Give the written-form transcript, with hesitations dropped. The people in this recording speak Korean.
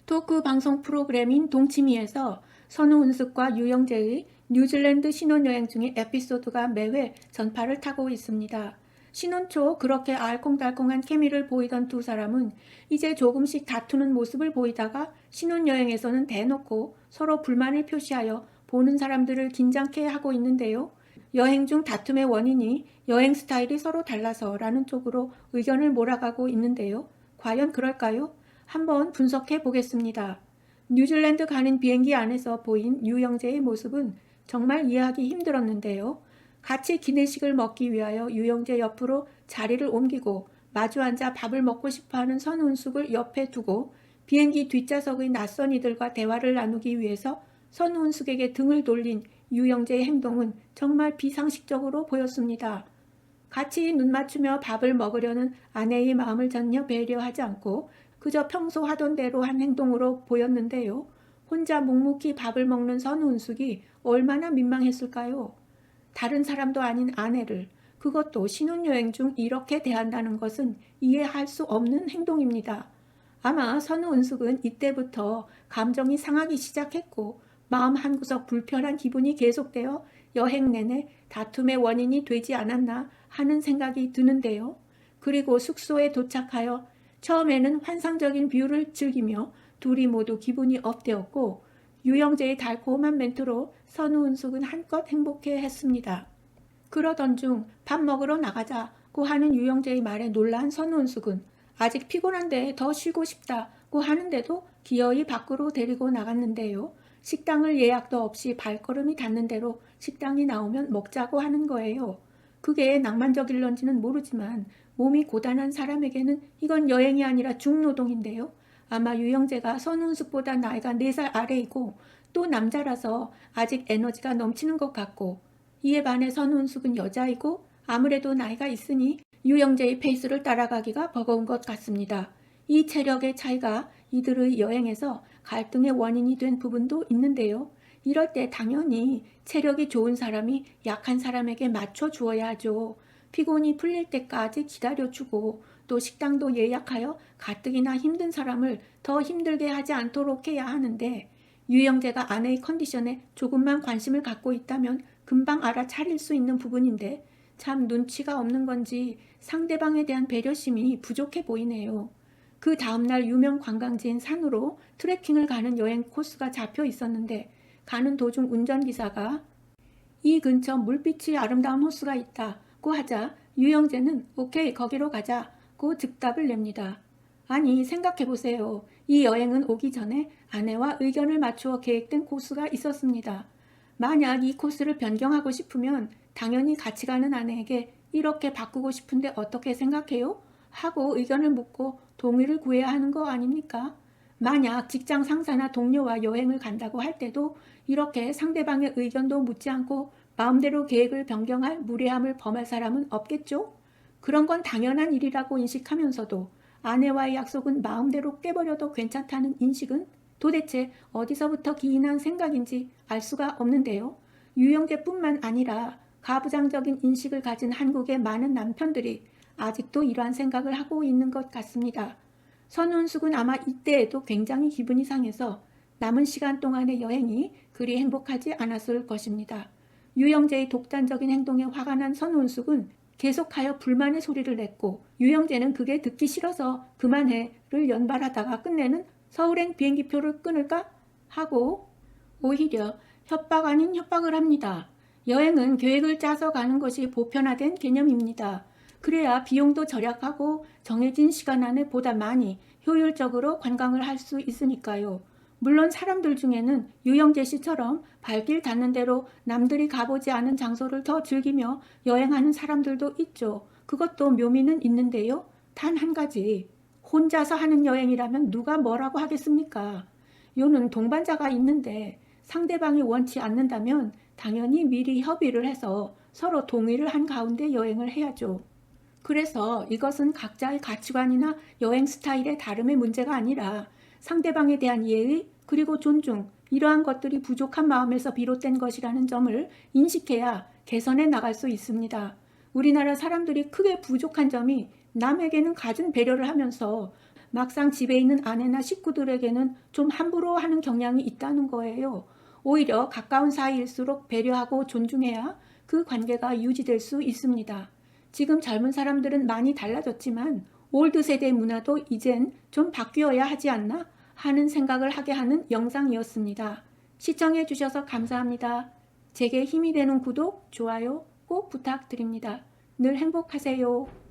토크 방송 프로그램인 동치미에서 선우은숙과 유영재의 뉴질랜드 신혼여행 중의 에피소드가 매회 전파를 타고 있습니다. 신혼 초 그렇게 알콩달콩한 케미를 보이던 두 사람은 이제 조금씩 다투는 모습을 보이다가 신혼여행에서는 대놓고 서로 불만을 표시하여 보는 사람들을 긴장케 하고 있는데요. 여행 중 다툼의 원인이 여행 스타일이 서로 달라서라는 쪽으로 의견을 몰아가고 있는데요. 과연 그럴까요? 한번 분석해 보겠습니다. 뉴질랜드 가는 비행기 안에서 보인 유영재의 모습은 정말 이해하기 힘들었는데요. 같이 기내식을 먹기 위하여 유영재 옆으로 자리를 옮기고 마주 앉아 밥을 먹고 싶어하는 선운숙을 옆에 두고 비행기 뒷좌석의 낯선 이들과 대화를 나누기 위해서 선운숙에게 등을 돌린 유영재의 행동은 정말 비상식적으로 보였습니다. 같이 눈 맞추며 밥을 먹으려는 아내의 마음을 전혀 배려하지 않고 그저 평소 하던 대로 한 행동으로 보였는데요. 혼자 묵묵히 밥을 먹는 선운숙이 얼마나 민망했을까요? 다른 사람도 아닌 아내를, 그것도 신혼여행 중 이렇게 대한다는 것은 이해할 수 없는 행동입니다. 아마 선운숙은 이때부터 감정이 상하기 시작했고 마음 한구석 불편한 기분이 계속되어 여행 내내 다툼의 원인이 되지 않았나 하는 생각이 드는데요. 그리고 숙소에 도착하여 처음에는 환상적인 뷰를 즐기며 둘이 모두 기분이 업되었고 유영재의 달콤한 멘트로 선우은숙은 한껏 행복해 했습니다. 그러던 중 밥 먹으러 나가자고 하는 유영재의 말에 놀란 선우은숙은 아직 피곤한데 더 쉬고 싶다고 하는데도 기어이 밖으로 데리고 나갔는데요. 식당을 예약도 없이 발걸음이 닿는 대로 식당이 나오면 먹자고 하는 거예요. 그게 낭만적일런지는 모르지만 몸이 고단한 사람에게는 이건 여행이 아니라 중노동인데요. 아마 유영재가 선운숙보다 나이가 4살 아래이고 또 남자라서 아직 에너지가 넘치는 것 같고 이에 반해 선운숙은 여자이고 아무래도 나이가 있으니 유영재의 페이스를 따라가기가 버거운 것 같습니다. 이 체력의 차이가 이들의 여행에서 갈등의 원인이 된 부분도 있는데요. 이럴 때 당연히 체력이 좋은 사람이 약한 사람에게 맞춰 주어야 하죠. 피곤이 풀릴 때까지 기다려주고 또 식당도 예약하여 가뜩이나 힘든 사람을 더 힘들게 하지 않도록 해야 하는데 유영재가 아내의 컨디션에 조금만 관심을 갖고 있다면 금방 알아차릴 수 있는 부분인데 참 눈치가 없는 건지 상대방에 대한 배려심이 부족해 보이네요. 그 다음날 유명 관광지인 산으로 트레킹을 가는 여행 코스가 잡혀 있었는데 가는 도중 운전기사가 이 근처 물빛이 아름다운 호수가 있다고 하자 유영재는 오케이 거기로 가자고 즉답을 냅니다. 아니 생각해보세요. 이 여행은 오기 전에 아내와 의견을 맞추어 계획된 코스가 있었습니다. 만약 이 코스를 변경하고 싶으면 당연히 같이 가는 아내에게 이렇게 바꾸고 싶은데 어떻게 생각해요? 하고 의견을 묻고 동의를 구해야 하는 거 아닙니까? 만약 직장 상사나 동료와 여행을 간다고 할 때도 이렇게 상대방의 의견도 묻지 않고 마음대로 계획을 변경할 무례함을 범할 사람은 없겠죠? 그런 건 당연한 일이라고 인식하면서도 아내와의 약속은 마음대로 깨버려도 괜찮다는 인식은 도대체 어디서부터 기인한 생각인지 알 수가 없는데요. 유영재뿐만 아니라 가부장적인 인식을 가진 한국의 많은 남편들이 아직도 이러한 생각을 하고 있는 것 같습니다. 선운숙은 아마 이때에도 굉장히 기분이 상해서 남은 시간 동안의 여행이 그리 행복하지 않았을 것입니다. 유영재의 독단적인 행동에 화가 난 선운숙은 계속하여 불만의 소리를 냈고 유영재는 그게 듣기 싫어서 그만해를 연발하다가 끝내는 서울행 비행기표를 끊을까 하고 오히려 협박 아닌 협박을 합니다. 여행은 계획을 짜서 가는 것이 보편화된 개념입니다. 그래야 비용도 절약하고 정해진 시간 안에 보다 많이 효율적으로 관광을 할 수 있으니까요. 물론 사람들 중에는 유영재 씨처럼 발길 닿는 대로 남들이 가보지 않은 장소를 더 즐기며 여행하는 사람들도 있죠. 그것도 묘미는 있는데요. 단 한 가지, 혼자서 하는 여행이라면 누가 뭐라고 하겠습니까? 요는 동반자가 있는데 상대방이 원치 않는다면 당연히 미리 협의를 해서 서로 동의를 한 가운데 여행을 해야죠. 그래서 이것은 각자의 가치관이나 여행 스타일의 다름의 문제가 아니라 상대방에 대한 예의 그리고 존중 이러한 것들이 부족한 마음에서 비롯된 것이라는 점을 인식해야 개선해 나갈 수 있습니다. 우리나라 사람들이 크게 부족한 점이 남에게는 갖은 배려를 하면서 막상 집에 있는 아내나 식구들에게는 좀 함부로 하는 경향이 있다는 거예요. 오히려 가까운 사이일수록 배려하고 존중해야 그 관계가 유지될 수 있습니다. 지금 젊은 사람들은 많이 달라졌지만 올드 세대 문화도 이젠 좀 바뀌어야 하지 않나 하는 생각을 하게 하는 영상이었습니다. 시청해 주셔서 감사합니다. 제게 힘이 되는 구독, 좋아요 꼭 부탁드립니다. 늘 행복하세요.